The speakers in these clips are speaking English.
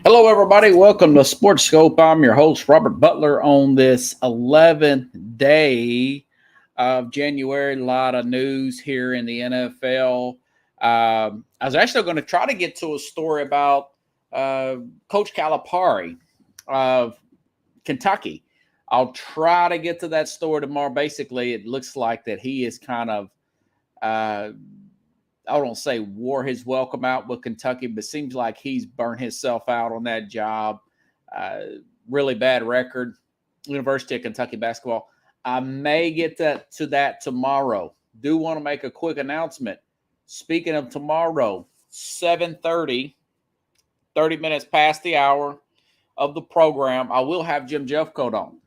Hello, everybody. Welcome to Sports Scope. I'm your host, Robert Butler, on this 11th day of January. A lot of news here in the NFL. I was actually going to try to get to a story about Coach Calipari of Kentucky. I'll try to get to that story tomorrow. Basically, it looks like that he is kind of I don't say wore his welcome out with Kentucky, but seems like he's burnt himself out on that job. Really bad record. University of Kentucky basketball. I may get to that tomorrow. Do want to make a quick announcement. Speaking of tomorrow, 7:30, 30 minutes past the hour of the program, I will have Jim Jeffcoat on,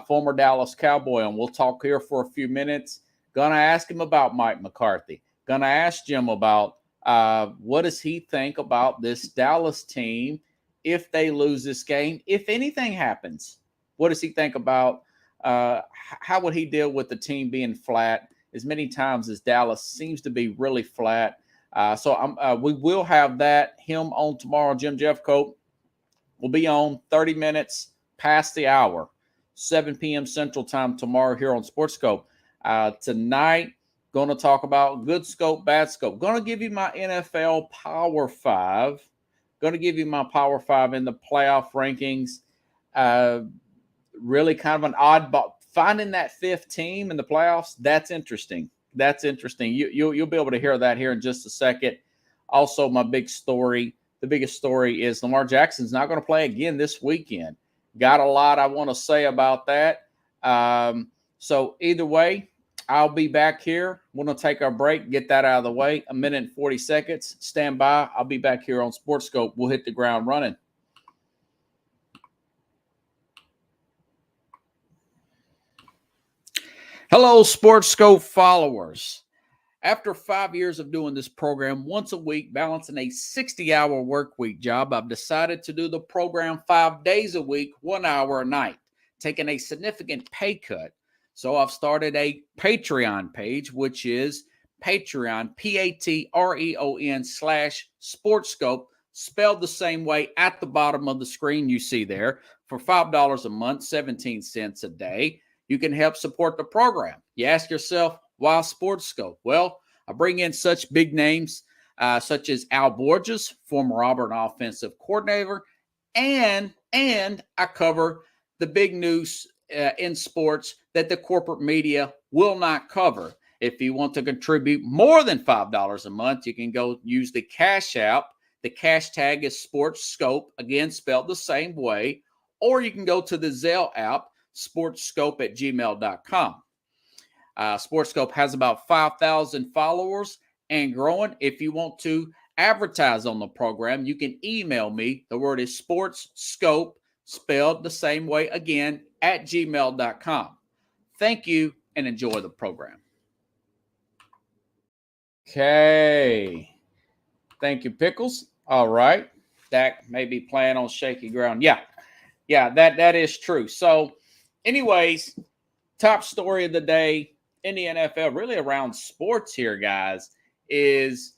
former Dallas Cowboy, and we'll talk here for a few minutes. Gonna ask him about Mike McCarthy. Going to ask Jim about what does he think about this Dallas team if they lose this game, if anything happens. What does he think about how would he deal with the team being flat as many times as Dallas seems to be really flat. So we will have him on tomorrow. Jim Jeffcoat will be on 30 minutes past the hour, 7 p.m. Central Time tomorrow here on Sports Scope. Tonight, going to talk about good scope, bad scope. Going to give you my NFL Power 5. Going to give you my Power 5 in the playoff rankings. Really kind of an oddball. Finding that fifth team in the playoffs, that's interesting. That's interesting. You'll be able to hear that here in just a second. Also, my big story, the biggest story is Lamar Jackson's not going to play again this weekend. Got a lot I want to say about that. So either way, I'll be back here. We're going to take our break, get that out of the way. 1 minute and 40 seconds. Stand by. I'll be back here on Sports Scope. We'll hit the ground running. Hello, Sports Scope followers. After 5 years of doing this program once a week, balancing a 60-hour work week job, I've decided to do the program 5 days a week, 1 hour a night, taking a significant pay cut. So I've started a Patreon page, which is Patreon, Patreon/SportsScope, spelled the same way at the bottom of the screen you see there. For $5 a month, 17 cents a day, you can help support the program. You ask yourself, why Sports Scope? Well, I bring in such big names such as Al Borges, former Auburn offensive coordinator, and I cover the big news in sports that the corporate media will not cover. If you want to contribute more than $5 a month, you can go use the Cash App. The cash tag is Sports Scope, again, spelled the same way. Or you can go to the Zelle app, sportscope@gmail.com. SportsScope has about 5,000 followers and growing. If you want to advertise on the program, you can email me. The word is SportsScope, spelled the same way again, @gmail.com. Thank you and enjoy the program. Okay. Thank you, Pickles. All right. Dak may be playing on shaky ground. Yeah, that is true. So, anyways, top story of the day in the NFL, really around sports here, guys, is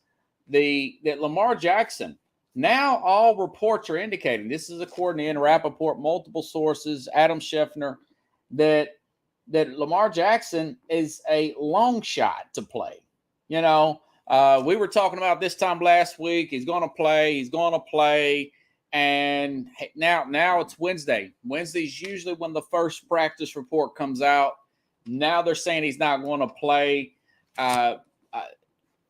that Lamar Jackson. Now all reports are indicating, this is according to Ian Rappaport, multiple sources, Adam Schefter, that Lamar Jackson is a long shot to play. You know, we were talking about this time last week. He's going to play. And now it's Wednesday. Wednesday's usually when the first practice report comes out. Now they're saying he's not going to play. I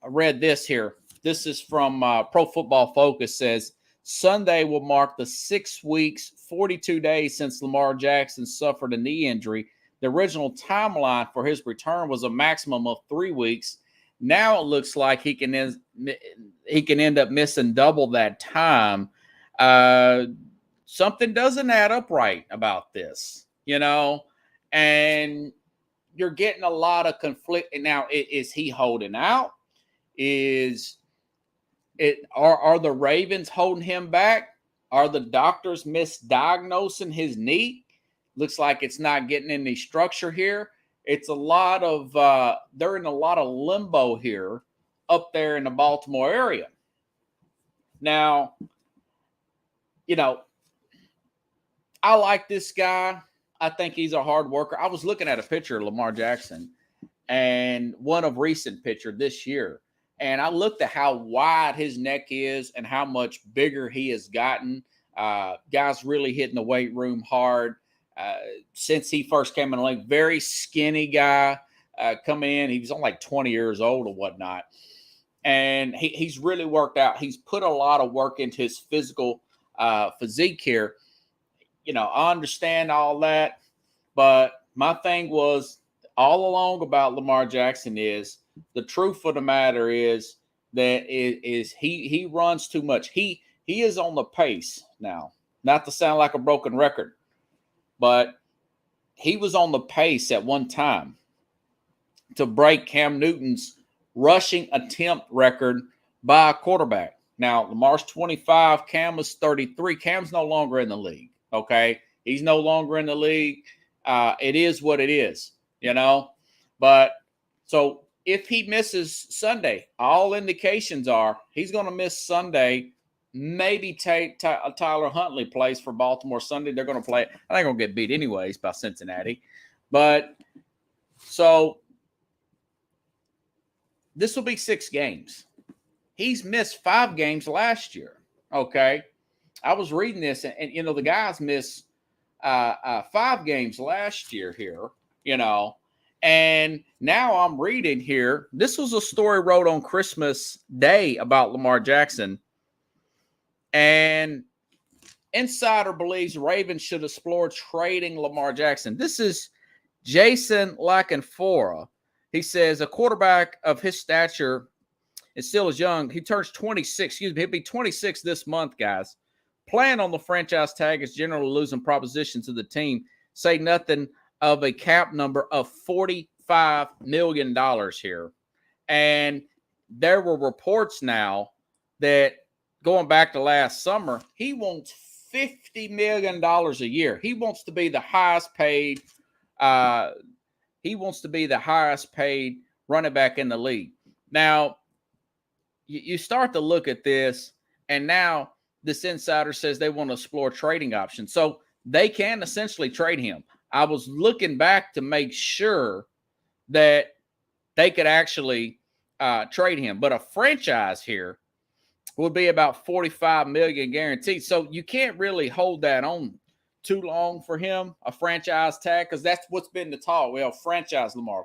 read this here. This is from Pro Football Focus. Says Sunday will mark the 6 weeks, 42 days since Lamar Jackson suffered a knee injury. The original timeline for his return was a maximum of 3 weeks. Now it looks like he can end up missing double that time. Something doesn't add up right about this, you know, and you're getting a lot of conflict. And now, is he holding out? Are the Ravens holding him back? Are the doctors misdiagnosing his knee? Looks like it's not getting any structure here. It's a lot of they're in a lot of limbo here up there in the Baltimore area. Now, you know, I like this guy. I think he's a hard worker. I was looking at a picture of Lamar Jackson and one of recent picture this year. And I looked at how wide his neck is and how much bigger he has gotten. Guys really hitting the weight room hard since he first came in the league. Very skinny guy coming in. He was only like 20 years old or whatnot. And he's really worked out. He's put a lot of work into his physical physique here. You know, I understand all that. But my thing was all along about Lamar Jackson is the truth of the matter is that he runs too much. He is on the pace now, not to sound like a broken record, but he was on the pace at one time to break Cam Newton's rushing attempt record by a quarterback. Now, Lamar's 25, Cam is 33. Cam's no longer in the league, okay? He's no longer in the league. It is what it is, you know? But so if he misses Sunday, all indications are he's going to miss Sunday. Maybe Tyler Huntley plays for Baltimore Sunday. They're going to play. I think they're going to get beat anyways by Cincinnati. But so this will be 6 games. He's missed 5 games last year. Okay. I was reading this and you know, the guys missed 5 games last year here, you know, and now I'm reading here. This was a story wrote on Christmas Day about Lamar Jackson. And insider believes Ravens should explore trading Lamar Jackson. This is Jason Lackenfora. He says a quarterback of his stature and still is young. He turns 26. Excuse me. He'll be 26 this month, guys. Playing on the franchise tag is generally losing proposition to the team. Say nothing of a cap number of $45 million here. And there were reports now that going back to last summer, he wants $50 million a year. He wants to be the highest paid. He wants to be the highest paid running back in the league. Now, you start to look at this, and now this insider says they want to explore trading options. So they can essentially trade him. I was looking back to make sure that they could actually trade him. But a franchise here would be about $45 million guaranteed. So you can't really hold that on too long for him, a franchise tag, because that's what's been the talk. Well, franchise Lamar.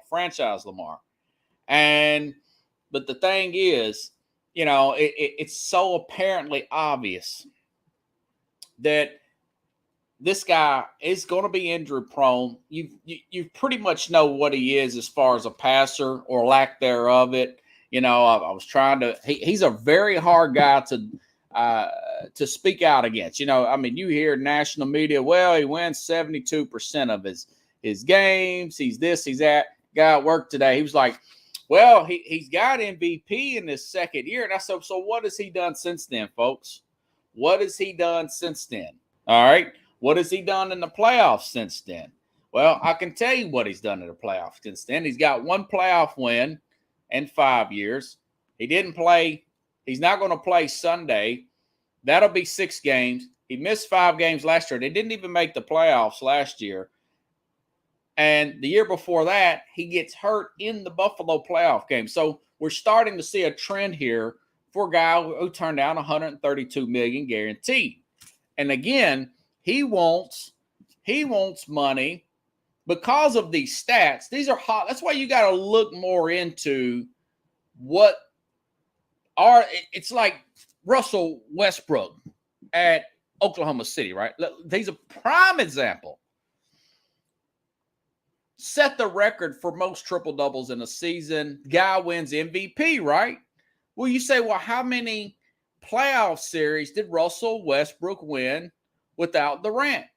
But the thing is, you know, it's so apparently obvious that this guy is going to be injury prone. You pretty much know what he is as far as a passer or lack thereof it. You know, I was trying to. He's a very hard guy to speak out against. You know, I mean, you hear national media. Well, he wins 72% of his games. He's this. He's that. Guy at work today. He was like, well, he's got MVP in his second year. And I said, so what has he done since then, folks? What has he done since then? All right. What has he done in the playoffs since then? Well, I can tell you what he's done in the playoffs since then. He's got 1 playoff win in 5 years. He didn't play. He's not going to play Sunday. That'll be 6 games. He missed 5 games last year. They didn't even make the playoffs last year. And the year before that, he gets hurt in the Buffalo playoff game. So we're starting to see a trend here for a guy who turned down $132 million guaranteed. And again, he wants money because of these stats. These are hot. That's why you got to look more into what are. It's like Russell Westbrook at Oklahoma City, right? He's a prime example. Set the record for most triple doubles in a season. Guy wins MVP, right? Well, you say, well, how many playoff series did Russell Westbrook win without Durant?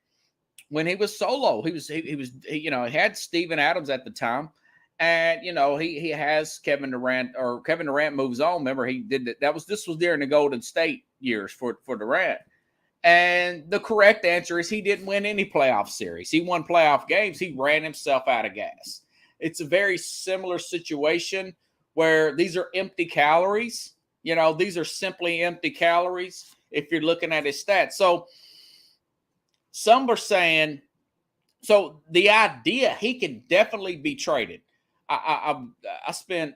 When he was solo, he had Steven Adams at the time, and he has Kevin Durant, or Kevin Durant moves on. Remember, he did that. This was during the Golden State years for Durant. And the correct answer is he didn't win any playoff series. He won playoff games. He ran himself out of gas. It's a very similar situation where these are empty calories. These are simply empty calories. if you're looking at his stats. So some are saying, so the idea he can definitely be traded. I spent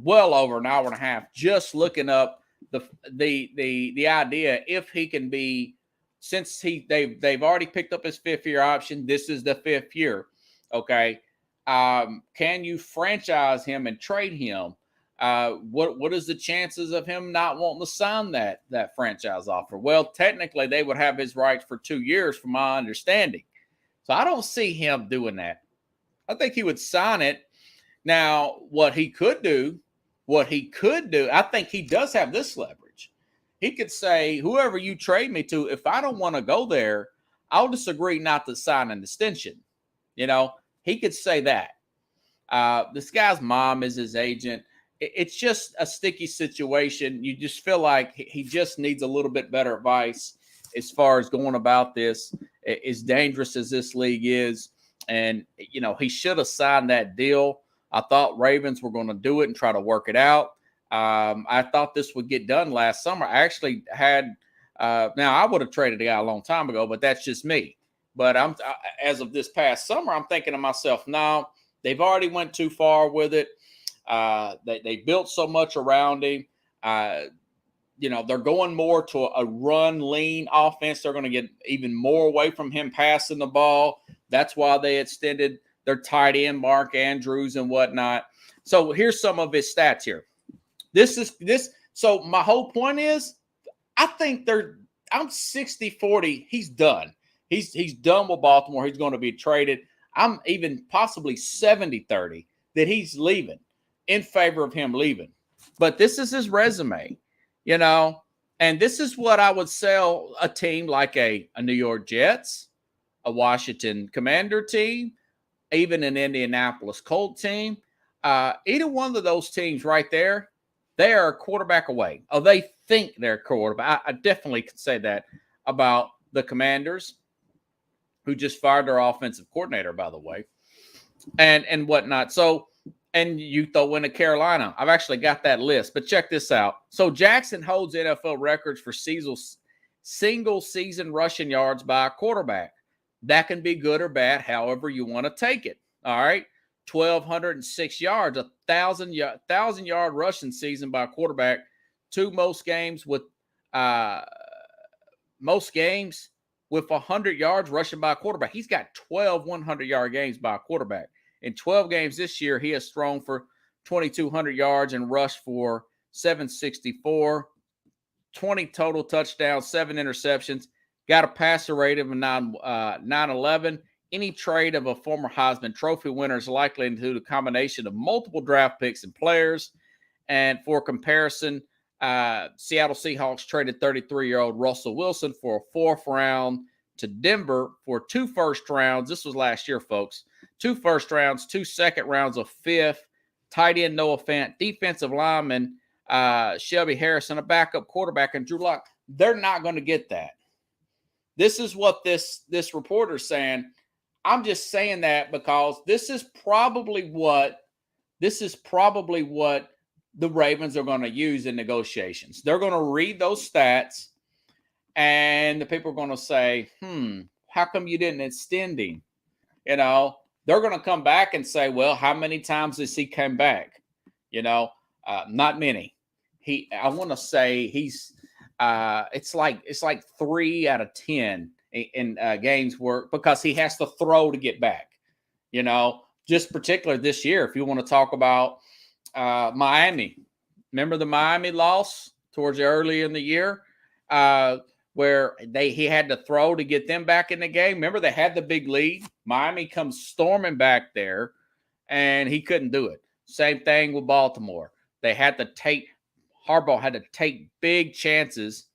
well over an hour and a half just looking up the idea if he can be, since they've already picked up his 5th-year option. This is the 5th year. Okay. Can you franchise him and trade him? What is the chances of him not wanting to sign that franchise offer? Well, technically they would have his rights for 2 years from my understanding. So I don't see him doing that. I think he would sign it. Now, what he could do, I think he does have this leverage. He could say, whoever you trade me to, if I don't want to go there, I'll just agree not to sign an extension. You know, he could say that. This guy's mom is his agent. It's just a sticky situation. You just feel like he just needs a little bit better advice as far as going about this, as dangerous as this league is. And, you know, he should have signed that deal. I thought Ravens were going to do it and try to work it out. I thought this would get done last summer. I actually had now I would have traded the guy a long time ago, but that's just me. But as of this past summer, I'm thinking to myself, no, they've already went too far with it. They built so much around him. You know, they're going more to a run lean offense. They're going to get even more away from him passing the ball. That's why they extended their tight end, Mark Andrews, and whatnot. So here's some of his stats here. So my whole point is, I think I'm 60-40. He's done. He's done with Baltimore. He's going to be traded. I'm even possibly 70-30 that he's leaving, in favor of him leaving. But this is his resume, you know, and this is what I would sell a team like a New York Jets, a Washington Commander team, even an Indianapolis Colt team. Either one of those teams right there, they are a quarterback away. Oh, they think they're a quarterback. I definitely could say that about the Commanders, who just fired their offensive coordinator, by the way, and whatnot. So, and you throw in a Carolina. I've actually got that list, but check this out. So Jackson holds NFL records for single season rushing yards by a quarterback. That can be good or bad, however you want to take it. All right. 1,206 yards, 1,000-yard rushing season by a quarterback. Most games with 100 yards rushing by a quarterback. He's got 12 100-yard games by a quarterback. In 12 games this year, he has thrown for 2,200 yards and rushed for 764, 20 total touchdowns, 7 interceptions. Got a passer rate of 911. Any trade of a former Heisman Trophy winner is likely to include a combination of multiple draft picks and players. And for comparison, Seattle Seahawks traded 33-year-old Russell Wilson for a 4th round to Denver for 2 first rounds. This was last year, folks. 2 first rounds, 2 second rounds, a 5th, tight end Noah Fant, defensive lineman Shelby Harrison, a backup quarterback, and Drew Lock. They're not going to get that. This is what this reporter's saying. I'm just saying that because this is probably what the Ravens are going to use in negotiations. They're going to read those stats, and the people are going to say, how come you didn't extend him? You know, they're going to come back and say, well, how many times has he come back? You know, not many. I want to say he's it's like 3 out of 10 in games where, because he has to throw to get back. You know, just particular this year, if you want to talk about Miami. Remember the Miami loss towards early in the year where he had to throw to get them back in the game. Remember they had the big lead. Miami comes storming back there, and he couldn't do it. Same thing with Baltimore. Harbaugh had to take big chances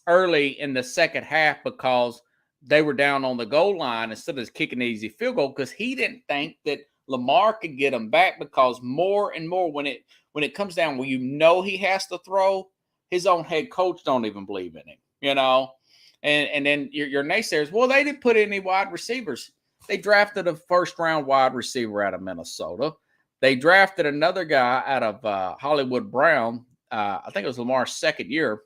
early in the second half because they were down on the goal line instead of kicking an easy field goal, because he didn't think that Lamar could get him back, because more and more when it comes down where you know he has to throw, his own head coach don't even believe in him, you know. And then your naysayers, well, they didn't put any wide receivers. They drafted a first-round wide receiver out of Minnesota. They drafted another guy out of Hollywood Brown. I think it was Lamar's second year.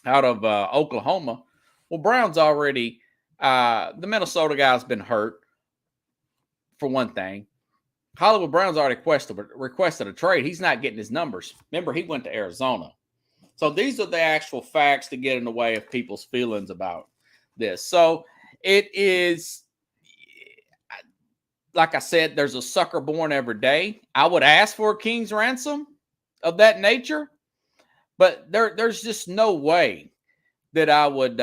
out of Oklahoma. Well, Brown's already the Minnesota guy's been hurt for one thing. Hollywood Brown's already requested a trade. He's not getting his numbers. Remember, he went to Arizona. So these are the actual facts to get in the way of people's feelings about this. So it is, like I said, there's a sucker born every day. I would ask for a king's ransom of that nature, but there's just no way that I would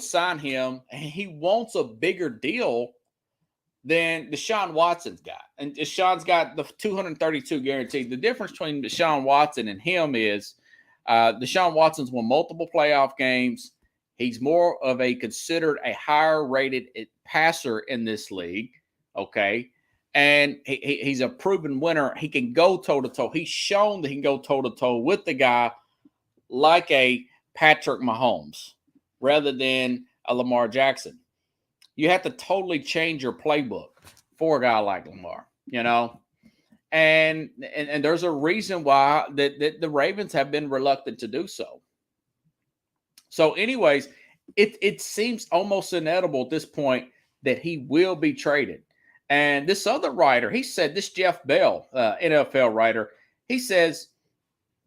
sign him. He wants a bigger deal than Deshaun Watson's got. And Deshaun's got the 232 guaranteed. The difference between Deshaun Watson and him is Deshaun Watson's won multiple playoff games. He's more of considered a higher rated passer in this league. Okay. And he's a proven winner. He can go toe to toe. He's shown that he can go toe to toe with the guy like a Patrick Mahomes rather than a Lamar Jackson. You have to totally change your playbook for a guy like Lamar, and there's a reason why that the Ravens have been reluctant to do so. So anyways, it seems almost inevitable at this point that he will be traded. And this other writer, he said, this Jeff Bell, NFL writer, he says,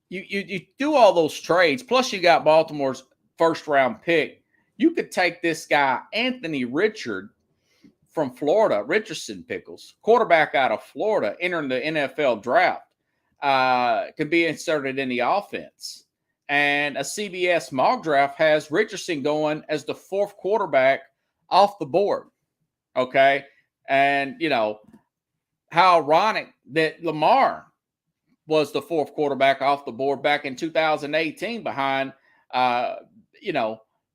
you do all those trades, plus you got Baltimore's first round pick. You could take this guy, Anthony Richardson Pickles, quarterback out of Florida, entering the NFL draft, could be inserted in the offense. And a CBS mock draft has Richardson going as the fourth quarterback off the board. Okay. And, how ironic that Lamar was the fourth quarterback off the board back in 2018 behind,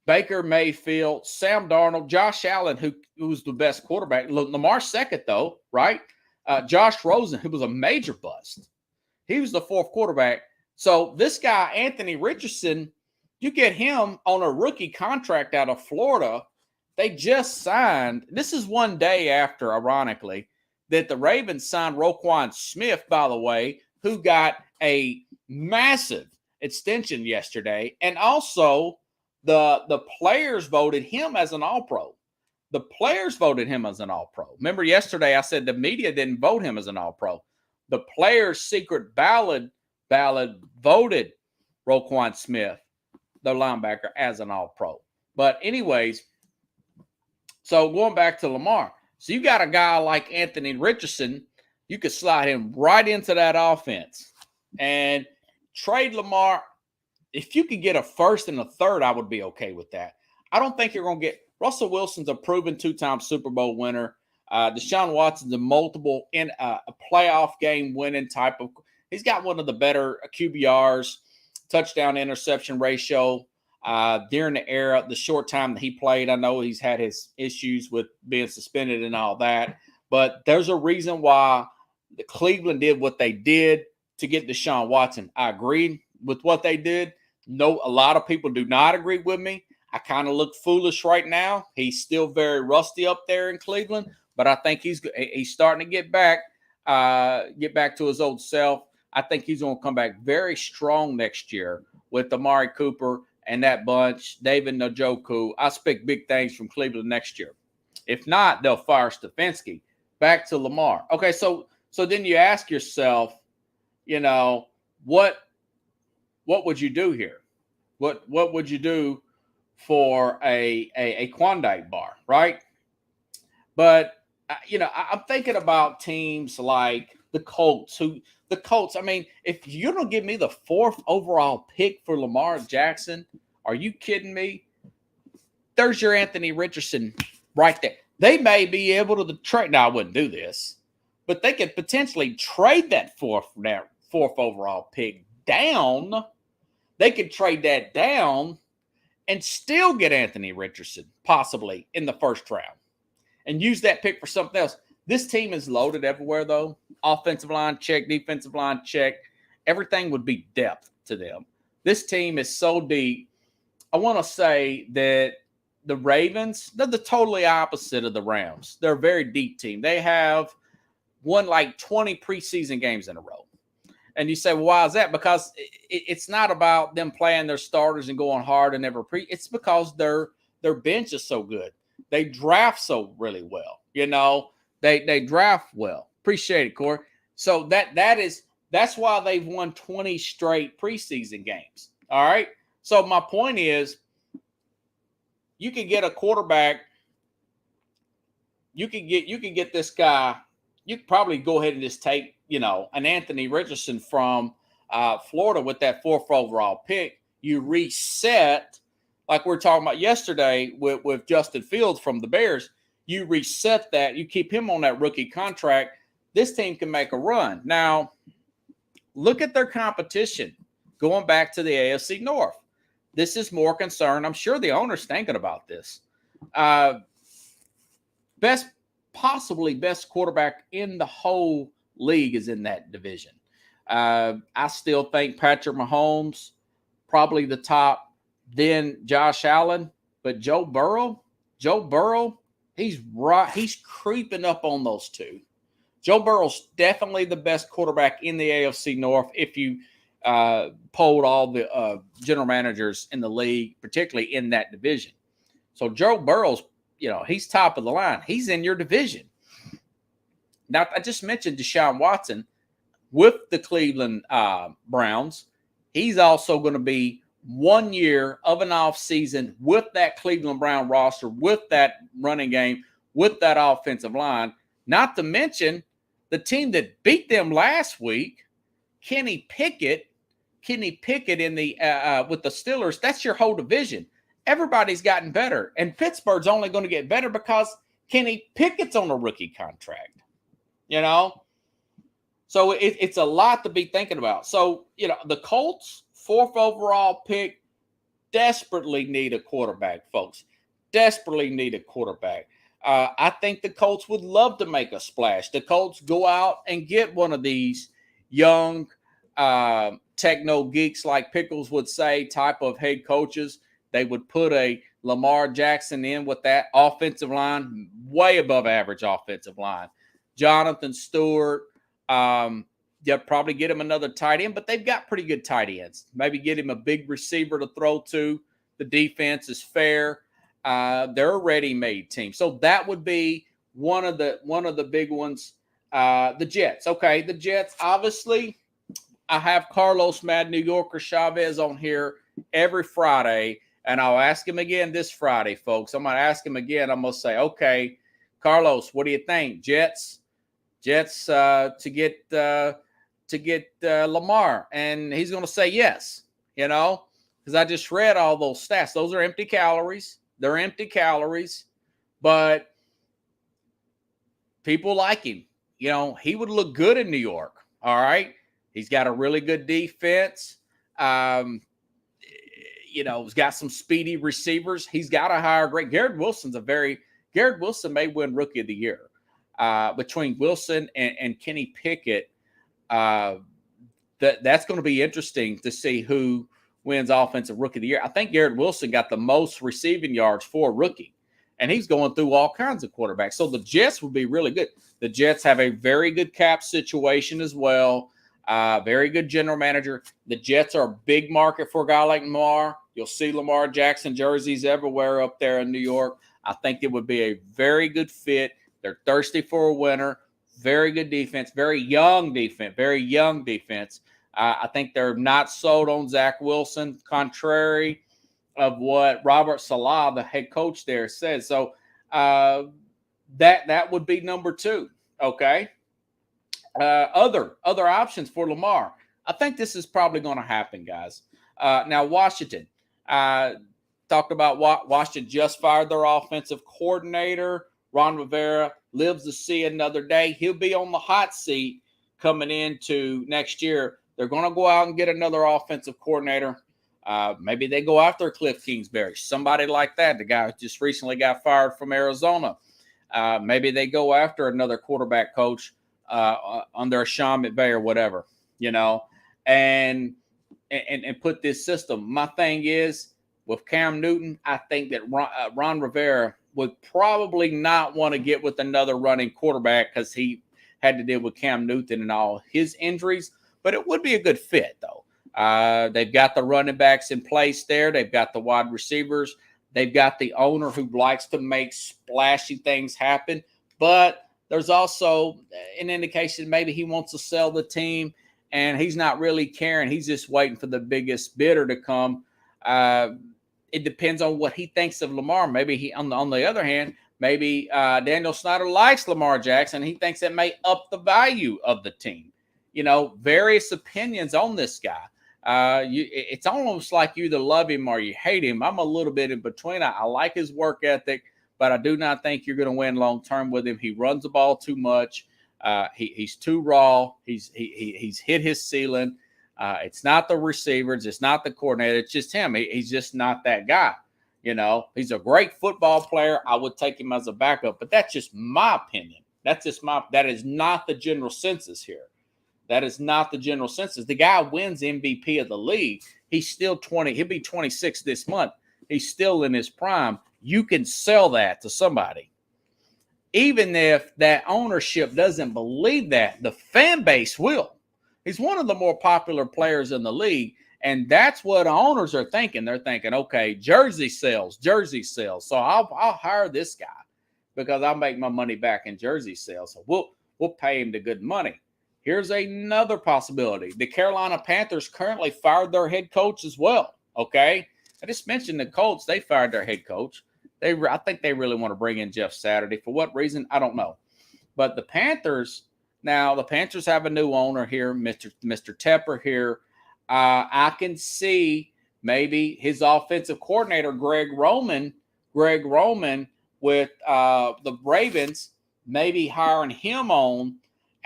Baker Mayfield, Sam Darnold, Josh Allen, who was the best quarterback. Lamar's second, though, right? Josh Rosen, who was a major bust. He was the fourth quarterback. So this guy, Anthony Richardson, you get him on a rookie contract out of Florida. They just signed. This is one day after, ironically, that the Ravens signed Roquan Smith, by the way, who got a massive extension yesterday. And also, the players voted him as an All-Pro. The players voted him as an All-Pro. Remember yesterday I said the media didn't vote him as an All-Pro. The players' secret ballot voted Roquan Smith, the linebacker, as an All-Pro. But anyways, so going back to Lamar. So you got a guy like Anthony Richardson, you could slide him right into that offense and trade Lamar. If you could get a first and a third, I would be okay with that. I don't think you're going to get – Russell Wilson's a proven two-time Super Bowl winner. Deshaun Watson's a multiple in a playoff game winning type of – he's got one of the better QBRs, touchdown interception ratio during the short time that he played. I know he's had his issues with being suspended and all that, but there's a reason why Cleveland did what they did to get Deshaun Watson. I agreed with what they did. No, a lot of people do not agree with me. I kind of look foolish right now. He's still very rusty up there in Cleveland, but I think he's starting to get back to his old self. I think he's going to come back very strong next year with Amari Cooper and that bunch, David Njoku. I expect big things from Cleveland next year. If not, they'll fire Stefanski. Back to Lamar. Okay, so then you ask yourself, what would you do here? What would you do for a Klondike bar, right? But I'm thinking about teams like the Colts. I mean, if you're gonna give me the fourth overall pick for Lamar Jackson, are you kidding me? There's your Anthony Richardson right there. They may be able to trade. Now, I wouldn't do this, but they could potentially trade that fourth overall pick down. They could trade that down and still get Anthony Richardson, possibly in the first round, and use that pick for something else. This team is loaded everywhere, though. Offensive line check, defensive line check. Everything would be depth to them. This team is so deep. I want to say that the Ravens, they're the totally opposite of the Rams. They're a very deep team. They have won like 20 preseason games in a row. And you say, well, why is that? Because it's not about them playing their starters and going hard and never it's because their bench is so good. They draft so really well. They draft well. Appreciate it, Corey. So that's why they've won 20 straight preseason games. All right. So my point is, you can get a quarterback. You can get this guy. You could probably go ahead and just take, an Anthony Richardson from Florida with that 4th overall pick. You reset, like we were talking about yesterday with Justin Fields from the Bears. You reset that. You keep him on that rookie contract. This team can make a run. Now, look at their competition going back to the AFC North. This is more concern. I'm sure the owner's thinking about this. Best quarterback in the whole league is in that division. I still think Patrick Mahomes, probably the top, then Josh Allen, but Joe Burrow, he's creeping up on those two. Joe Burrow's definitely the best quarterback in the AFC North if you polled all the general managers in the league, particularly in that division. So Joe Burrow's, he's top of the line. He's in your division. Now, I just mentioned Deshaun Watson with the Cleveland Browns. He's also going to be 1 year of an offseason with that Cleveland Brown roster, with that running game, with that offensive line. Not to mention the team that beat them last week, Kenny Pickett in the with the Steelers. That's your whole division. Everybody's gotten better, and Pittsburgh's only going to get better because Kenny Pickett's on a rookie contract. So it's a lot to be thinking about. So the Colts, 4th overall pick, desperately need a quarterback, folks. Desperately need a quarterback. I think the Colts would love to make a splash. The Colts go out and get one of these young techno geeks, like Pickles would say, type of head coaches. They would put a Lamar Jackson in with that offensive line, way above average offensive line. Jonathan Stewart, they'll probably get him another tight end, but they've got pretty good tight ends. Maybe get him a big receiver to throw to. The defense is fair. They're a ready-made team. So that would be one of the big ones. The Jets. Okay, the Jets, obviously, I have Carlos Mad New Yorker Chavez on here every Friday, and I'll ask him again this Friday, folks. I'm going to ask him again. I'm going to say, okay, Carlos, what do you think? Jets to get Lamar, and he's going to say yes, because I just read all those stats. Those are empty calories. They're empty calories, but people like him. He would look good in New York. All right. He's got a really good defense. He's got some speedy receivers. He's got a higher grade. Garrett Wilson may win Rookie of the Year. Between Wilson and Kenny Pickett, that's going to be interesting to see who wins Offensive Rookie of the Year. I think Garrett Wilson got the most receiving yards for a rookie, and he's going through all kinds of quarterbacks. So the Jets would be really good. The Jets have a very good cap situation as well. Very good general manager. The Jets are a big market for a guy like Lamar. You'll see Lamar Jackson jerseys everywhere up there in New York. I think it would be a very good fit. They're thirsty for a winner. Very good defense. Very young defense. I think they're not sold on Zach Wilson, contrary of what Robert Saleh, the head coach there, said. So that would be number 2. Okay. Other options for Lamar. I think this is probably going to happen, guys. Now, Washington. Talked about Washington just fired their offensive coordinator. Ron Rivera lives to see another day. He'll be on the hot seat coming into next year. They're going to go out and get another offensive coordinator. Maybe they go after Cliff Kingsbury, somebody like that. The guy who just recently got fired from Arizona. Maybe they go after another quarterback coach under Sean McVay or whatever, and put this system. My thing is, with Cam Newton, I think that Ron Rivera would probably not want to get with another running quarterback because he had to deal with Cam Newton and all his injuries. but it would be a good fit, though. They've got the running backs in place there. They've got the wide receivers. They've got the owner who likes to make splashy things happen. But there's also an indication maybe he wants to sell the team, and he's not really caring. He's just waiting for the biggest bidder to come. It depends on what he thinks of Lamar. Maybe he, on the other hand, maybe Daniel Snyder likes Lamar Jackson. He thinks it may up the value of the team. Various opinions on this guy. It's almost like you either love him or you hate him. I'm a little bit in between. I like his work ethic, but I do not think you're going to win long term with him. He runs the ball too much. He's too raw. He's hit his ceiling. It's not the receivers. It's not the coordinator. It's just him. He's just not that guy. He's a great football player. I would take him as a backup, but that's just my opinion. That is not the general census here. That is not the general census. The guy wins MVP of the league. He's still 20. He'll be 26 this month. He's still in his prime. You can sell that to somebody. Even if that ownership doesn't believe that, the fan base will. He's one of the more popular players in the league, and that's what owners are thinking. They're thinking, okay, jersey sales. So I'll hire this guy because I'll make my money back in jersey sales. So we'll pay him the good money. Here's another possibility. The Carolina Panthers currently fired their head coach as well, okay? I just mentioned the Colts. They fired their head coach. I think they really want to bring in Jeff Saturday. For what reason? I don't know. But the Panthers have a new owner here, Mr. Tepper here. I can see maybe his offensive coordinator, Greg Roman with the Ravens, maybe hiring him on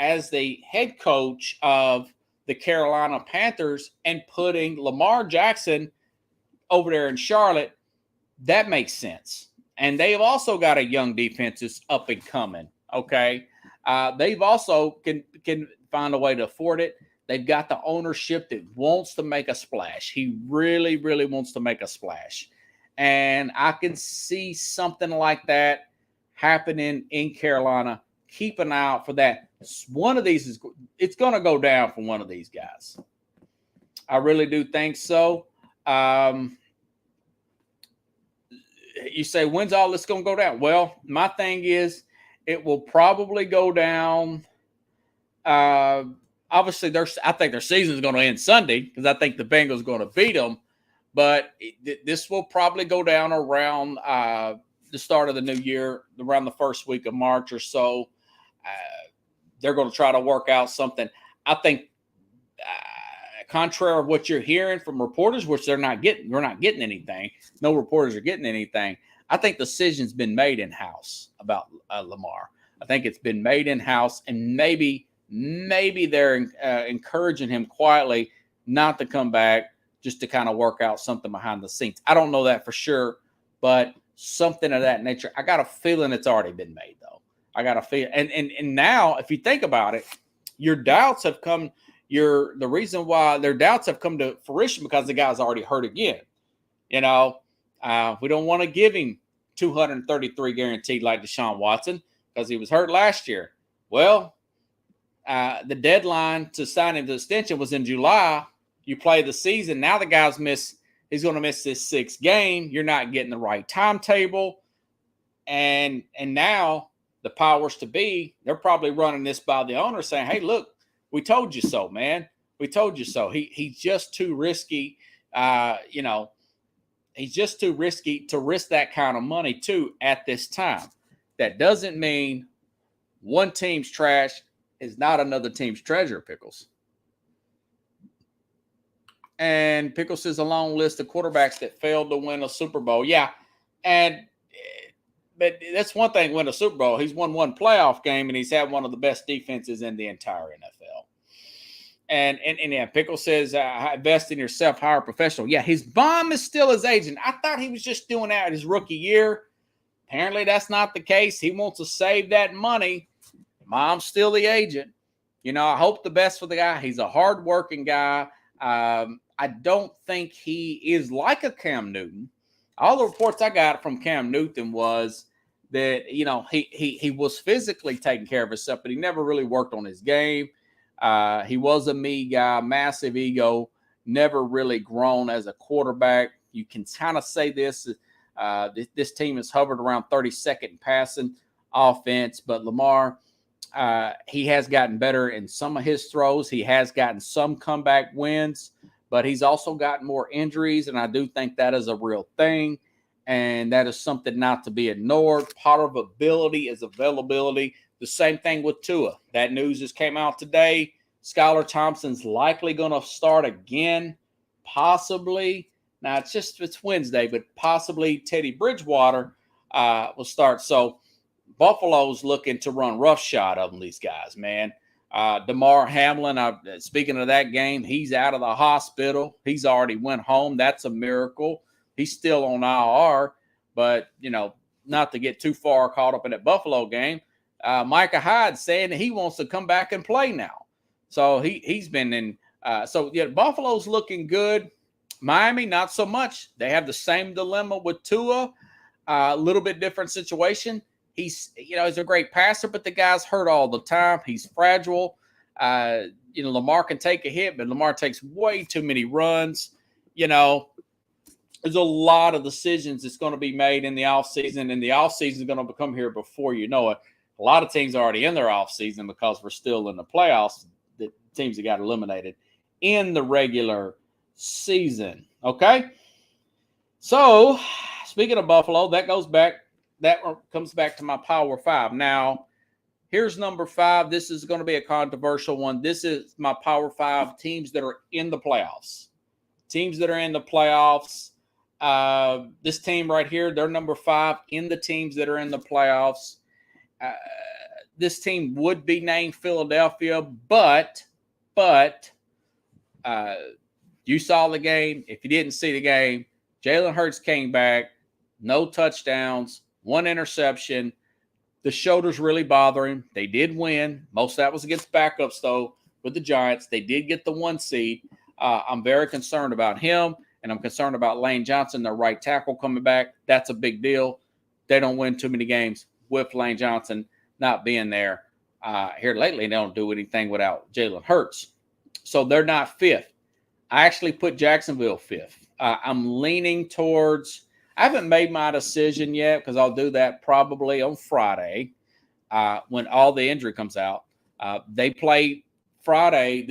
as the head coach of the Carolina Panthers and putting Lamar Jackson over there in Charlotte. That makes sense. And they've also got a young defense that's up and coming, okay? They've also can find a way to afford it. They've got the ownership that wants to make a splash. He really, really wants to make a splash. And I can see something like that happening in Carolina. Keep an eye out for that. One of these it's going to go down for one of these guys. I really do think so. You say, when's all this going to go down? Well, my thing is it will probably go down. Obviously, I think their season is going to end Sunday because I think the Bengals are going to beat them. But this will probably go down around the start of the new year, around the first week of March or so. They're going to try to work out something. I think, contrary to what you're hearing from reporters, which we're not getting anything. No reporters are getting anything. I think the decision's been made in-house about Lamar. I think it's been made in-house, and maybe they're encouraging him quietly not to come back, just to kind of work out something behind the scenes. I don't know that for sure, but something of that nature. I got a feeling it's already been made, though. I got a feeling. And now, if you think about it, your doubts have come. The reason why their doubts have come to fruition because the guy's already hurt again. We don't want to give him $233 guaranteed like Deshaun Watson because he was hurt last year. Well, the deadline to sign him to the extension was in July. You play the season. Now the guy's he's going to miss this sixth game. You're not getting the right timetable. And now the powers to be, they're probably running this by the owner saying, hey, look, we told you so, man. We told you so. He's just too risky. He's just too risky to risk that kind of money, too, at this time. That doesn't mean one team's trash is not another team's treasure, Pickles. And Pickles is a long list of quarterbacks that failed to win a Super Bowl. Yeah, but that's one thing, win a Super Bowl. He's won one playoff game, and he's had one of the best defenses in the entire NFL. And yeah, Pickles says, invest in yourself, hire a professional. Yeah, his mom is still his agent. I thought he was just doing that his rookie year. Apparently that's not the case. He wants to save that money. Mom's still the agent. I hope the best for the guy. He's a hardworking guy. I don't think he is like a Cam Newton. All the reports I got from Cam Newton was that, he was physically taking care of himself, but he never really worked on his game. He was a me guy, massive ego, never really grown as a quarterback. You can kind of say this. This team has hovered around 32nd in passing offense, but Lamar, he has gotten better in some of his throws. He has gotten some comeback wins, but he's also gotten more injuries, and I do think that is a real thing, and that is something not to be ignored. Part of ability is availability. The same thing with Tua. That news just came out today. Skylar Thompson's likely going to start again, possibly. Now, it's Wednesday, but possibly Teddy Bridgewater will start. So Buffalo's looking to run roughshod of them, these guys, man. DeMar Hamlin, speaking of that game, he's out of the hospital. He's already went home. That's a miracle. He's still on IR, but, not to get too far caught up in that Buffalo game, Micah Hyde saying that he wants to come back and play now. So he's been in. Buffalo's looking good. Miami, not so much. They have the same dilemma with Tua. A little bit different situation. He's a great passer, but the guy's hurt all the time. He's fragile. Lamar can take a hit, but Lamar takes way too many runs. There's a lot of decisions that's going to be made in the offseason, and the offseason is going to become here before you know it. A lot of teams are already in their offseason because we're still in the playoffs. The teams that got eliminated in the regular season. Okay? So, speaking of Buffalo, that comes back to my Power 5. Now, here's number 5. This is going to be a controversial one. This is my Power 5 teams that are in the playoffs. Teams that are in the playoffs. This team right here, they're number 5 in the teams that are in the playoffs. This team would be named Philadelphia, but you saw the game. If you didn't see the game, Jalen Hurts came back, no touchdowns, 1 interception. The shoulder's really bothering him. They did win. Most of that was against backups, though, with the Giants. They did get the 1 seed. I'm very concerned about him, and I'm concerned about Lane Johnson, their right tackle, coming back. That's a big deal. They don't win too many games with Lane Johnson not being there. Here lately, they don't do anything without Jalen Hurts. So they're not 5th. I actually put Jacksonville 5th. I'm leaning towards – I haven't made my decision yet because I'll do that probably on Friday when all the injury comes out. They play Saturday.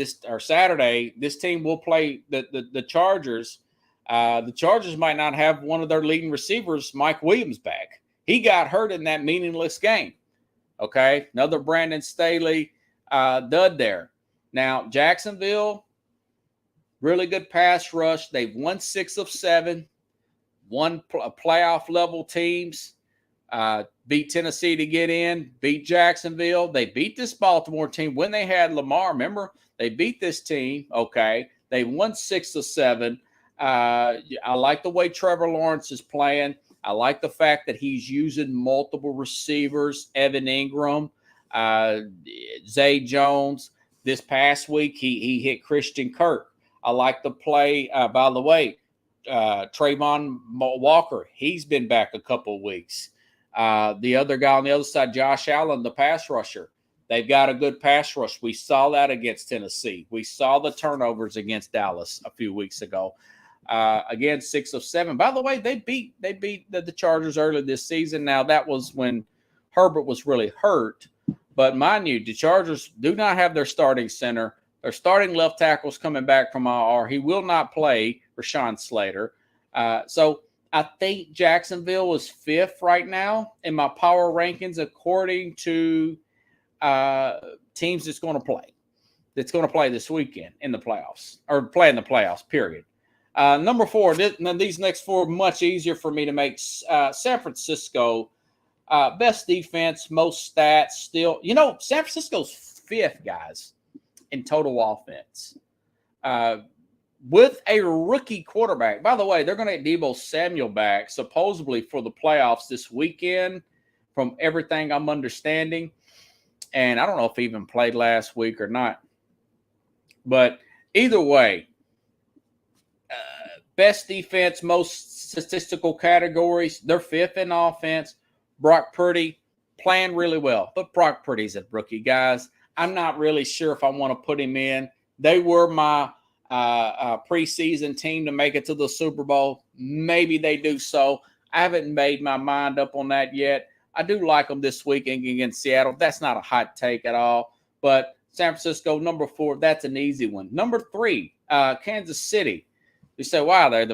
This team will play the Chargers. The Chargers might not have one of their leading receivers, Mike Williams, back. He got hurt in that meaningless game. Okay, another Brandon Staley dud there. Now, Jacksonville, really good pass rush. They've won 6 of 7, won playoff-level teams, beat Tennessee to get in, beat Jacksonville. They beat this Baltimore team when they had Lamar. Remember, they beat this team, okay? They won 6 of 7. I like the way Trevor Lawrence is playing. I like the fact that he's using multiple receivers, Evan Ingram, Zay Jones. This past week, he hit Christian Kirk. I like the play. By the way, Trayvon Walker, he's been back a couple of weeks. The other guy on the other side, Josh Allen, the pass rusher. They've got a good pass rush. We saw that against Tennessee. We saw the turnovers against Dallas a few weeks ago. Again, 6 of 7. By the way, they beat the Chargers early this season. Now, that was when Herbert was really hurt. But mind you, the Chargers do not have their starting center. Their starting left tackle's coming back from IR. He will not play, Rashawn Slater. So I think Jacksonville is 5th right now in my power rankings according to teams that's going to play. That's going to play this weekend in the playoffs, or play in the playoffs, period. Number 4, these next 4 are much easier for me to make. San Francisco, best defense, most stats still. San Francisco's 5th, guys, in total offense. With a rookie quarterback. By the way, they're going to get Deebo Samuel back, supposedly for the playoffs this weekend, from everything I'm understanding. And I don't know if he even played last week or not. But either way, best defense, most statistical categories. They're 5th in offense. Brock Purdy playing really well. But Brock Purdy's a rookie, guys. I'm not really sure if I want to put him in. They were my preseason team to make it to the Super Bowl. Maybe they do so. I haven't made my mind up on that yet. I do like them this weekend against Seattle. That's not a hot take at all. But San Francisco, number 4, that's an easy one. Number 3, Kansas City. You say, wow, they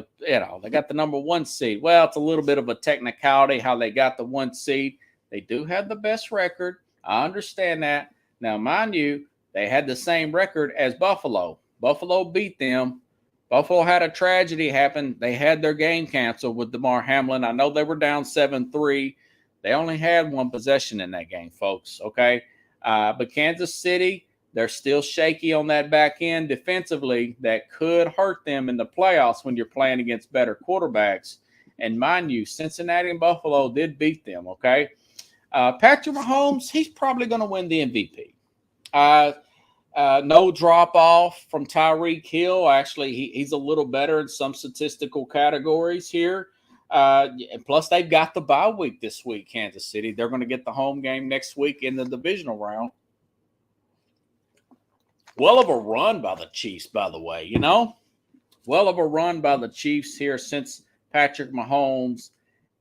got the number 1 seed. Well, it's a little bit of a technicality how they got the 1 seed. They do have the best record. I understand that. Now, mind you, they had the same record as Buffalo. Buffalo beat them. Buffalo had a tragedy happen. They had their game canceled with Damar Hamlin. I know they were down 7-3. They only had 1 possession in that game, folks, okay? But Kansas City, they're still shaky on that back end defensively. That could hurt them in the playoffs when you're playing against better quarterbacks. And mind you, Cincinnati and Buffalo did beat them, okay? Patrick Mahomes, he's probably going to win the MVP. No drop-off from Tyreek Hill. Actually, he's a little better in some statistical categories here. And plus, they've got the bye week this week, Kansas City. They're going to get the home game next week in the divisional round. Well of a run by the Chiefs, by the way, Well of a run by the Chiefs here since Patrick Mahomes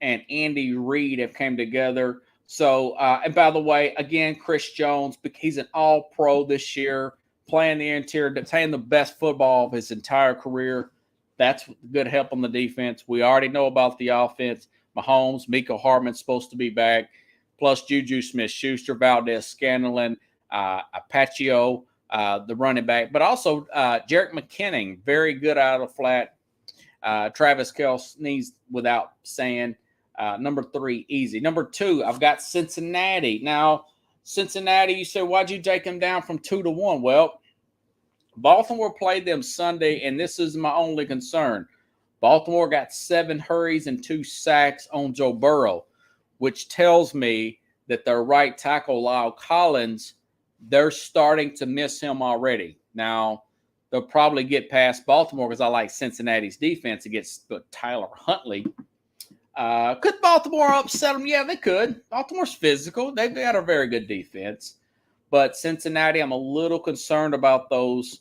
and Andy Reid have came together. So, and by the way, again, Chris Jones, he's an all-pro this year, playing the interior, playing the best football of his entire career. That's good help on the defense. We already know about the offense. Mahomes, Mecole Hardman's supposed to be back, plus Juju Smith-Schuster, Valdez-Scantling, Apaccio, the running back, but also Jerick McKinnon, very good out of the flat. Travis Kelce needs, without saying. Number 3, easy. Number 2, I've got Cincinnati. Now, Cincinnati, you say, why'd you take them down from 2-1? Well, Baltimore played them Sunday, and this is my only concern. Baltimore got 7 hurries and 2 sacks on Joe Burrow, which tells me that their right tackle, Lyle Collins, they're starting to miss him already. Now, they'll probably get past Baltimore because I like Cincinnati's defense against Tyler Huntley. Could Baltimore upset them? Yeah, they could. Baltimore's physical. They've got a very good defense. But Cincinnati, I'm a little concerned about those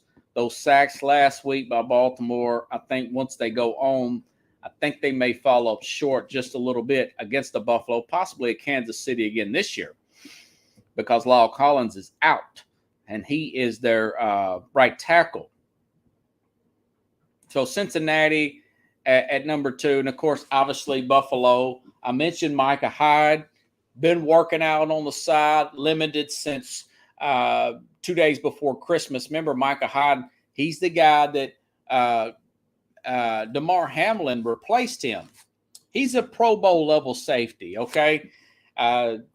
sacks last week by Baltimore. I think once they go on, I think they may fall up short just a little bit against the Buffalo, possibly at Kansas City again this year, because Lyle Collins is out, and he is their right tackle. So Cincinnati at number 2, and of course, obviously Buffalo. I mentioned Micah Hyde, been working out on the side, limited since 2 days before Christmas. Remember, Micah Hyde, he's the guy that Damar Hamlin replaced him. He's a Pro Bowl level safety, okay?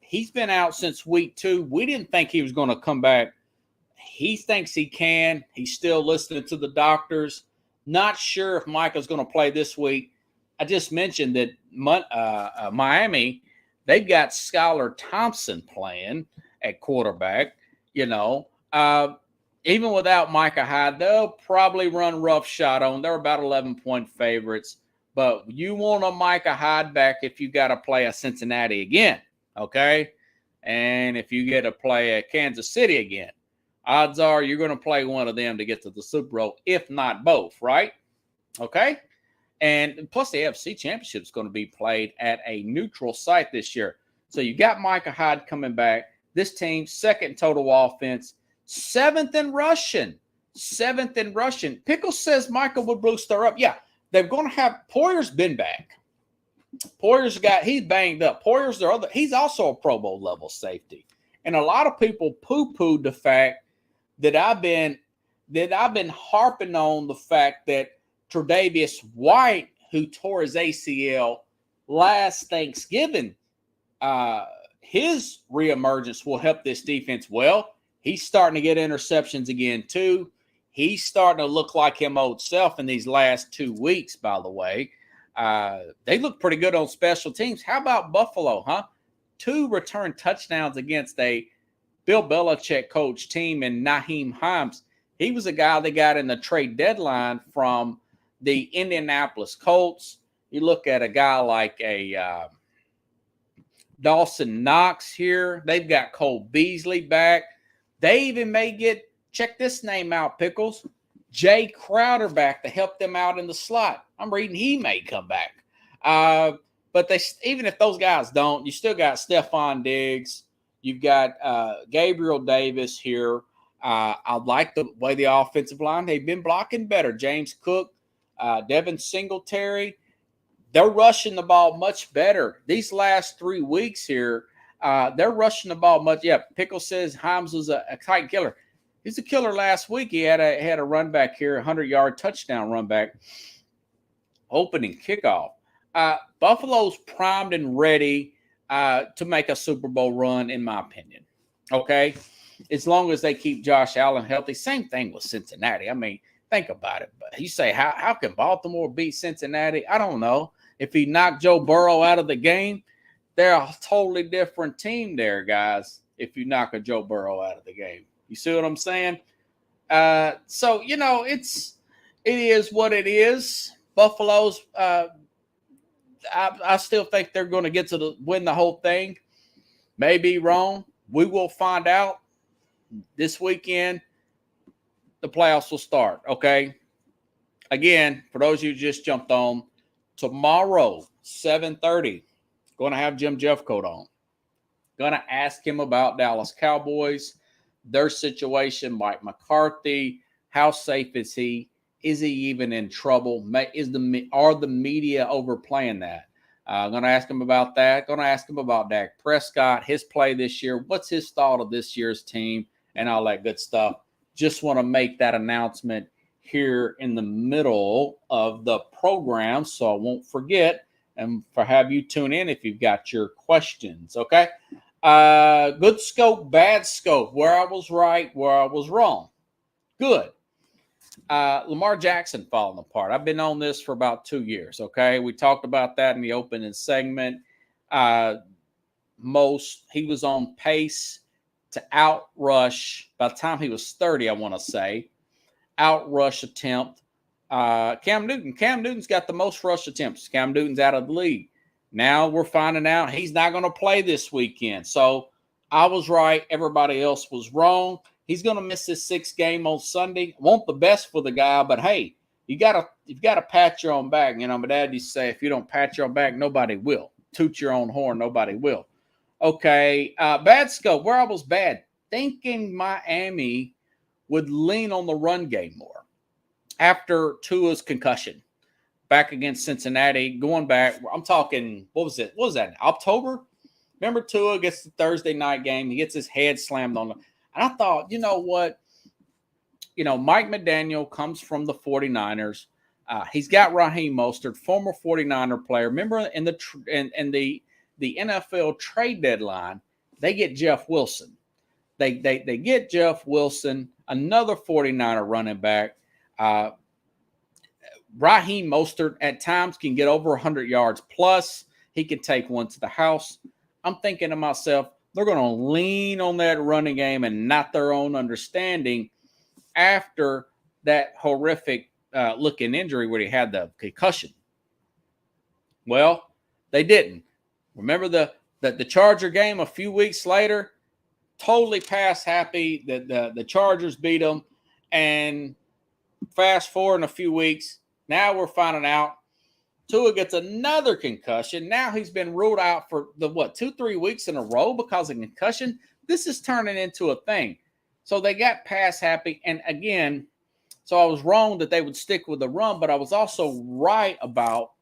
He's been out since week 2. We didn't think he was going to come back. He thinks he can. He's still listening to the doctors. Not sure if Micah's going to play this week. I just mentioned that Miami, they've got Skylar Thompson playing at quarterback. Even without Micah Hyde, they'll probably run roughshod on. They're about 11-point favorites. But you want a Micah Hyde back if you got to play a Cincinnati again, okay? And if you get to play a Kansas City again, odds are you're going to play one of them to get to the Super Bowl, if not both, right? Okay? And plus the AFC Championship is going to be played at a neutral site this year. So you got Micah Hyde coming back. This team, 2nd total offense, 7th in rushing. 7th in rushing. Pickles says Michael would boost her up. Yeah, they're going to have – Poyer's been back. He's banged up. He's also a Pro Bowl level safety. And a lot of people poo-pooed the fact that I've been harping on the fact that Tre'Davious White, who tore his ACL last Thanksgiving, his reemergence will help this defense. Well, he's starting to get interceptions again too. He's starting to look like him old self in these last 2 weeks, by the way. They look pretty good on special teams. How about Buffalo, huh? 2 return touchdowns against a Bill Belichick coach team and Naheem Hines. He was a guy that got in the trade deadline from the Indianapolis Colts. You look at a guy like a Dawson Knox here. They've got Cole Beasley back. They even may get, check this name out, Pickles, Jay Crowder back to help them out in the slot. I'm reading he may come back. But they, even if those guys don't, you still got Stephon Diggs. You've got Gabriel Davis here. I like the way the offensive line, they've been blocking better. James Cook, Devin Singletary, they're rushing the ball much better. These last 3 weeks here, they're rushing the ball much. Yeah, Pickle says Himes was a tight killer. He's a killer last week. He had a run back here, 100-yard touchdown run back, opening kickoff. Buffalo's primed and ready to make a Super Bowl run, in my opinion. Okay? As long as they keep Josh Allen healthy. Same thing with Cincinnati. I mean, think about it. But you say, how can Baltimore beat Cincinnati? I don't know. If he knocked Joe Burrow out of the game, they're a totally different team there, guys, if you knock a Joe Burrow out of the game. You see what I'm saying? So, you know, it is what it is. Buffalo's I still think they're going to get to win the whole thing. May be wrong. We will find out this weekend. The playoffs will start, okay? Again, for those of you who just jumped on, tomorrow, 7:30, going to have Jim Jeffcoat on. Going to ask him about Dallas Cowboys, their situation, Mike McCarthy, how safe is he? Is he even in trouble? Are the media overplaying that? I'm going to ask him about that. Going to ask him about Dak Prescott, his play this year. What's his thought of this year's team and all that good stuff. Just want to make that announcement here in the middle of the program so I won't forget and for have you tune in if you've got your questions, okay? Good scope, bad scope, where I was right, where I was wrong. Good. Lamar Jackson falling apart. I've been on this for about 2 years, okay? We talked about that in the opening segment. He was on pace to outrush, by the time he was 30, I want to say, outrush attempt. Cam Newton. Cam Newton's got the most rush attempts. Cam Newton's out of the league. Now we're finding out he's not going to play this weekend. So I was right. Everybody else was wrong. He's going to miss his 6th game on Sunday. Want the best for the guy, but hey, you've got to pat your own back. You know, my dad used to say, if you don't pat your own back, nobody will. Toot your own horn, nobody will. Okay, bad scope. Where I was bad, thinking Miami would lean on the run game more after Tua's concussion back against Cincinnati. Going back, I'm talking, what was it? What was that? October? Remember Tua gets the Thursday night game. He gets his head slammed on. And I thought, you know what? You know, Mike McDaniel comes from the 49ers. He's got Raheem Mostert, former 49er player. Remember in the NFL trade deadline, they get Jeff Wilson. They get Jeff Wilson, another 49er running back. Raheem Mostert at times can get over 100 yards plus. He can take one to the house. I'm thinking to myself, they're going to lean on that running game and not their own understanding after that horrific looking injury where he had the concussion. Well, they didn't. Remember the Charger game a few weeks later? Totally pass happy. The Chargers beat them. And fast forward in a few weeks, now we're finding out Tua gets another concussion. Now he's been ruled out for 2-3 weeks in a row because of concussion. This is turning into a thing. So they got pass happy. And again, so I was wrong that they would stick with the run, but I was also right about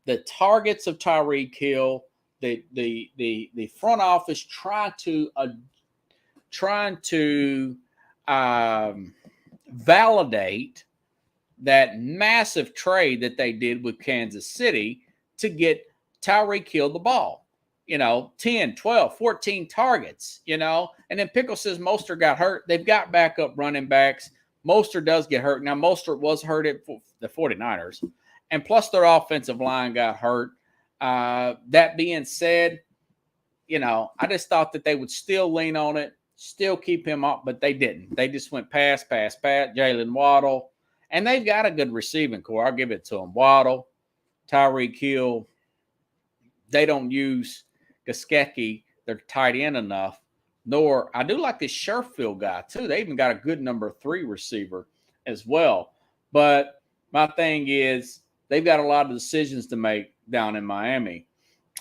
the targets of Tyreek Hill, the front office trying to validate that massive trade that they did with Kansas City to get Tyreek Hill the ball. 10, 12, 14 targets, and then Pickle says Mostert got hurt. They've got backup running backs. Mostert does get hurt. Now, Mostert was hurt at the 49ers, and plus their offensive line got hurt. That being said, I just thought that they would still lean on it, still keep him up, but they didn't. They just went pass, Jalen Waddle, and they've got a good receiving core. I'll give it to them. Waddle, Tyreek Hill. They don't use Gesicki, they're tight end enough, nor I do like this Sherfield guy too. They even got a good number 3 receiver as well. But my thing is they've got a lot of decisions to make down in Miami.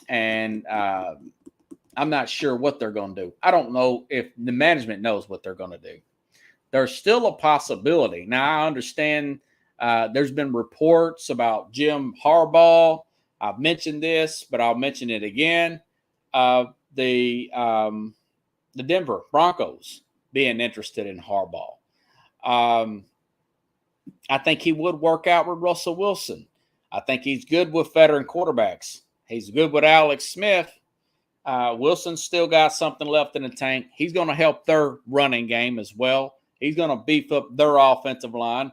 And I'm not sure what they're going to do. I don't know if the management knows what they're going to do. There's still a possibility. Now, I understand there's been reports about Jim Harbaugh. I've mentioned this, but I'll mention it again. The Denver Broncos being interested in Harbaugh. I think he would work out with Russell Wilson. I think he's good with veteran quarterbacks. He's good with Alex Smith. Wilson's still got something left in the tank. He's going to help their running game as well. He's going to beef up their offensive line.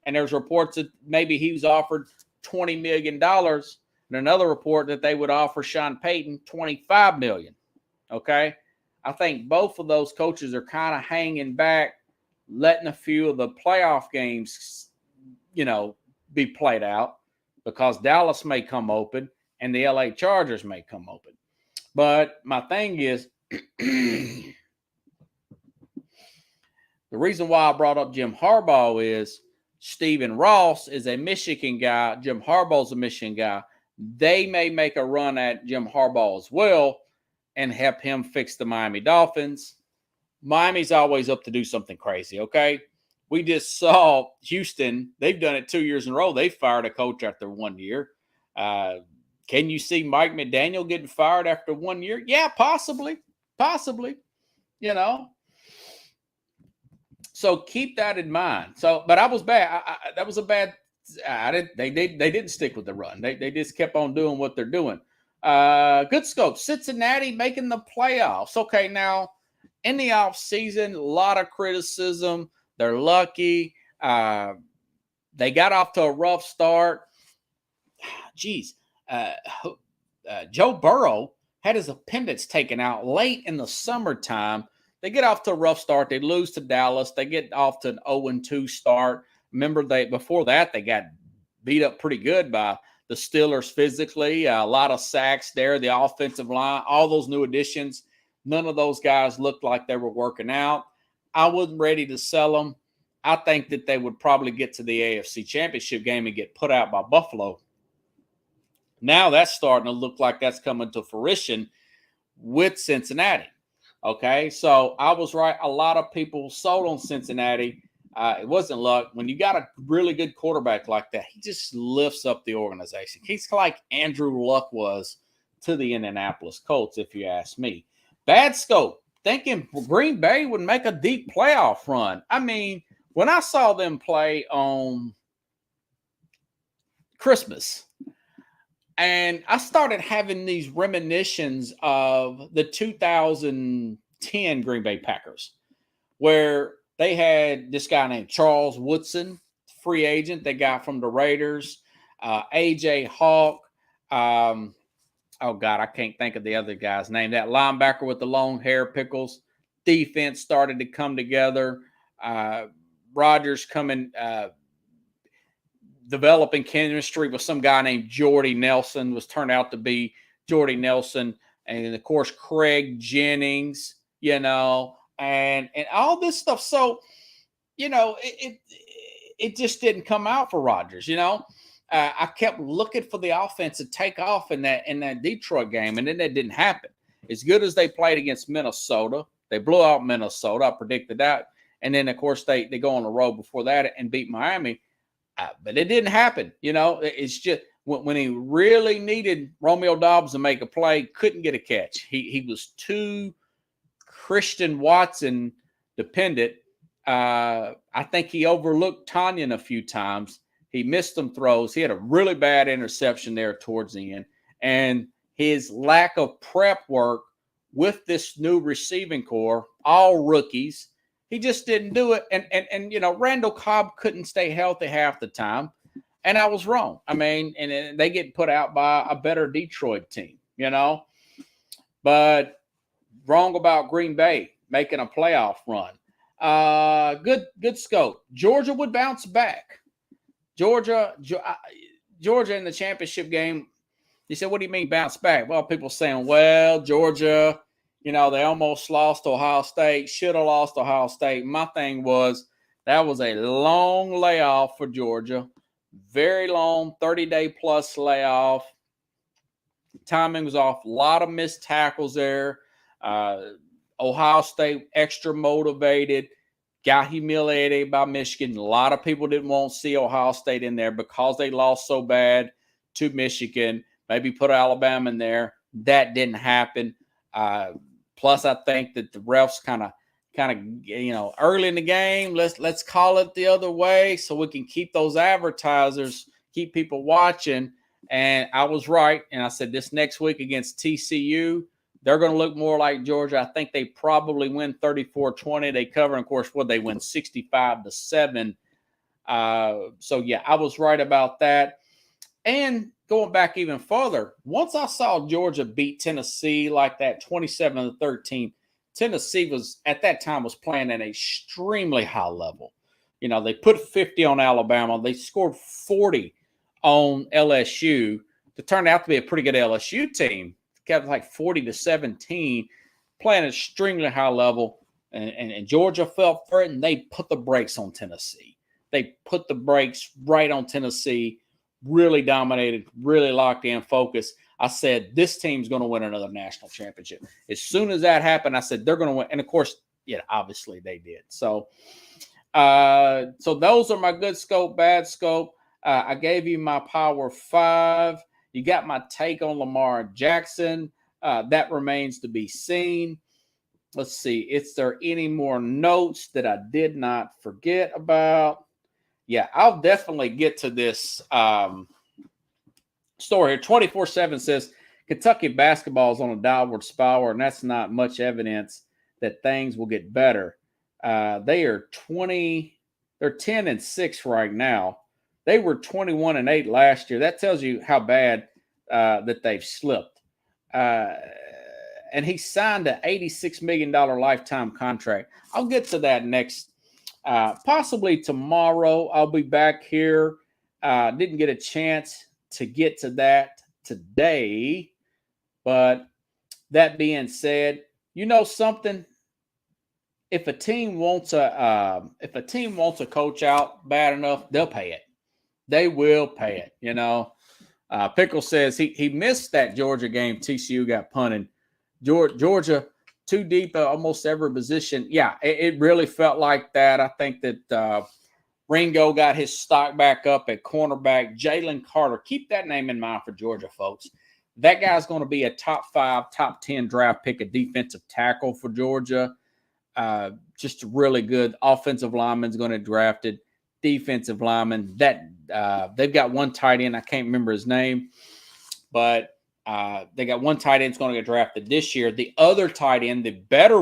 And there's reports that maybe he was offered $20 million. And another report that they would offer Sean Payton $25 million. Okay? I think both of those coaches are kind of hanging back, letting a few of the playoff games, be played out because Dallas may come open and the LA Chargers may come open. But my thing is, the reason why I brought up Jim Harbaugh is Stephen Ross is a Michigan guy. Jim Harbaugh's a Michigan guy. They may make a run at Jim Harbaugh as well and help him fix the Miami Dolphins. Miami's always up to do something crazy, okay? We just saw Houston. They've done it 2 years in a row. They fired a coach after 1 year. Can you see Mike McDaniel getting fired after 1 year? Yeah, possibly. So keep that in mind. But I was bad. That was a bad. They didn't stick with the run. They just kept on doing what they're doing. Good scope. Cincinnati making the playoffs. Okay, now in the offseason, a lot of criticism. They're lucky. They got off to a rough start. Geez. Joe Burrow had his appendix taken out late in the summertime. They get off to a rough start. They lose to Dallas. They get off to an 0-2 start. Remember, before that, they got beat up pretty good by the Steelers physically. A lot of sacks there. The offensive line, all those new additions, none of those guys looked like they were working out. I wasn't ready to sell them. I think that they would probably get to the AFC Championship game and get put out by Buffalo. Now that's starting to look like that's coming to fruition with Cincinnati. Okay, so I was right. A lot of people sold on Cincinnati. It wasn't luck. When you got a really good quarterback like that, he just lifts up the organization. He's like Andrew Luck was to the Indianapolis Colts, if you ask me. Bad scope. Thinking Green Bay would make a deep playoff run. I mean, when I saw them play on Christmas, and I started having these reminiscences of the 2010 Green Bay Packers, where they had this guy named Charles Woodson, free agent they got from the Raiders, A.J. Hawk. Oh, God, I can't think of the other guy's name. That linebacker with the long hair, Pickles. Defense started to come together. Rodgers developing chemistry with some guy named Jordy Nelson, was turned out to be Jordy Nelson. And, of course, Craig Jennings, and all this stuff. So, it just didn't come out for Rodgers, I kept looking for the offense to take off in that Detroit game, and then that didn't happen. As good as they played against Minnesota, they blew out Minnesota. I predicted that. And then, of course, they go on the road before that and beat Miami. But it didn't happen. It's just when he really needed Romeo Doubs to make a play, couldn't get a catch. He was too Christian Watson dependent. I think he overlooked Tanyan a few times. He missed some throws. He had a really bad interception there towards the end. And his lack of prep work with this new receiving core, all rookies, he just didn't do it. And Randall Cobb couldn't stay healthy half the time. And I was wrong. I mean, and they get put out by a better Detroit team, But wrong about Green Bay making a playoff run. Good scope. Georgia would bounce back. Georgia in the championship game. You said, what do you mean bounce back? Well, people saying, well, Georgia, They almost lost Ohio State, should have lost Ohio State. My thing was that was a long layoff for Georgia, very long, 30-day plus layoff. Timing was off, a lot of missed tackles there. Ohio State extra motivated, got humiliated by Michigan. A lot of people didn't want to see Ohio State in there because they lost so bad to Michigan. Maybe put Alabama in there. That didn't happen. Plus, I think that the refs kind of, early in the game, let's call it the other way so we can keep those advertisers, keep people watching. And I was right. And I said this next week against TCU, they're going to look more like Georgia. I think they probably win 34-20. They cover, and of course, they win 65-7. So, yeah, I was right about that. And going back even further, once I saw Georgia beat Tennessee like that, 27-13, Tennessee was, at that time, was playing at an extremely high level. They put 50 on Alabama. They scored 40 on LSU. It turned out to be a pretty good LSU team. Kept like 40-17, playing at extremely high level. And Georgia fell for it, and they put the brakes on Tennessee. They put the brakes right on Tennessee, really dominated, really locked in, focused. I said, this team's going to win another national championship. As soon as that happened, I said, they're going to win. And, of course, obviously they did. So those are my good scope, bad scope. I gave you my Power 5. You got my take on Lamar Jackson. That remains to be seen. Let's see. Is there any more notes that I did not forget about? Yeah, I'll definitely get to this story here. 24/7 says Kentucky basketball is on a downward spiral, and that's not much evidence that things will get better. They are 10-6 right now. They were 21-8 last year. That tells you how bad that they've slipped. And he signed an $86 million lifetime contract. I'll get to that next, possibly tomorrow. I'll be back here. Didn't get a chance to get to that today. But that being said, something? If a team wants a coach out bad enough, they'll pay it. They will pay it, Pickle says he missed that Georgia game. TCU got punted. Georgia too deep at almost every position. Yeah, it really felt like that. I think that Ringo got his stock back up at cornerback. Jalen Carter, keep that name in mind for Georgia, folks. That guy's going to be a top 5, top 10 draft pick, a defensive tackle for Georgia. Just really good offensive lineman's going to drafted. Defensive lineman that they've got one tight end. I can't remember his name, but they got one tight end that's going to get drafted this year. The other tight end, the better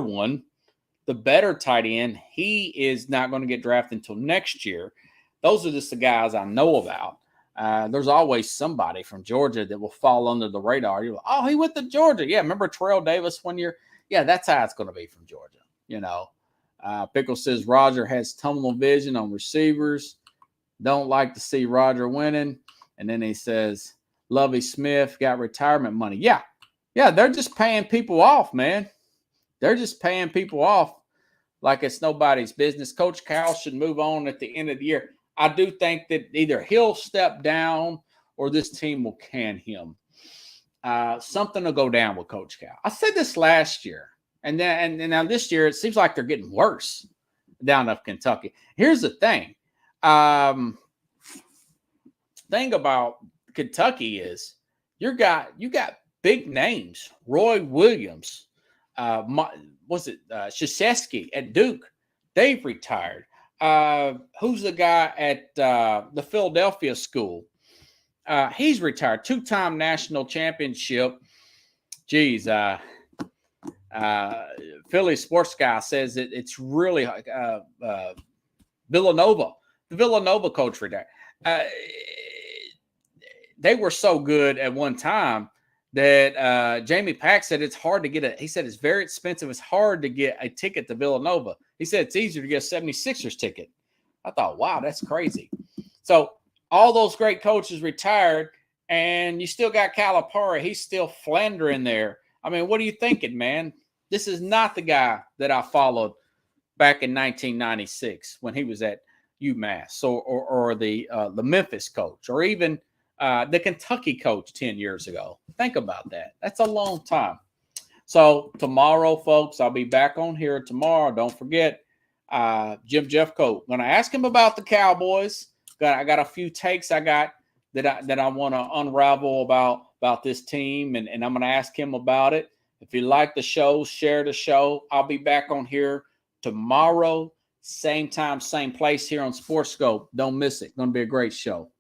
tight end, he is not going to get drafted until next year. Those are just the guys I know about. There's always somebody from Georgia that will fall under the radar. You're like, oh, he went to Georgia. Yeah, remember Terrell Davis one year? Yeah, that's how it's going to be from Georgia, Pickle says Roger has tunnel vision on receivers. Don't like to see Roger winning. And then he says Lovie Smith got retirement money. Yeah, they're just paying people off, man. They're just paying people off like it's nobody's business. Coach Cal should move on at the end of the year. I do think that either he'll step down or this team will can him. Something will go down with Coach Cal. I said this last year. And now this year, it seems like they're getting worse down of Kentucky. Here's the thing. Thing about Kentucky is you got big names. Roy Williams, Krzyzewski at Duke? They've retired. Who's the guy at the Philadelphia school? He's retired. 2-time national championship. Geez, Philly sports guy says it's really Villanova. The Villanova coach retired. They were so good at one time that Jamie Pack said it's hard to get he said it's very expensive. It's hard to get a ticket to Villanova. He said it's easier to get a 76ers ticket. I thought, wow, that's crazy. So all those great coaches retired, and you still got Calipari. He's still floundering there. I mean, what are you thinking, man? This is not the guy that I followed back in 1996 when he was at UMass, or the Memphis coach, or even the Kentucky coach 10 years ago. Think about that. That's a long time. So tomorrow, folks, I'll be back on here tomorrow. Don't forget, Jim Jeffcoat. Going to ask him about the Cowboys. I got a few takes I got that I want to unravel about this team, and I'm going to ask him about it. If you like the show, share the show. I'll be back on here tomorrow, same time, same place here on Sports Scope. Don't miss it. Going to be a great show.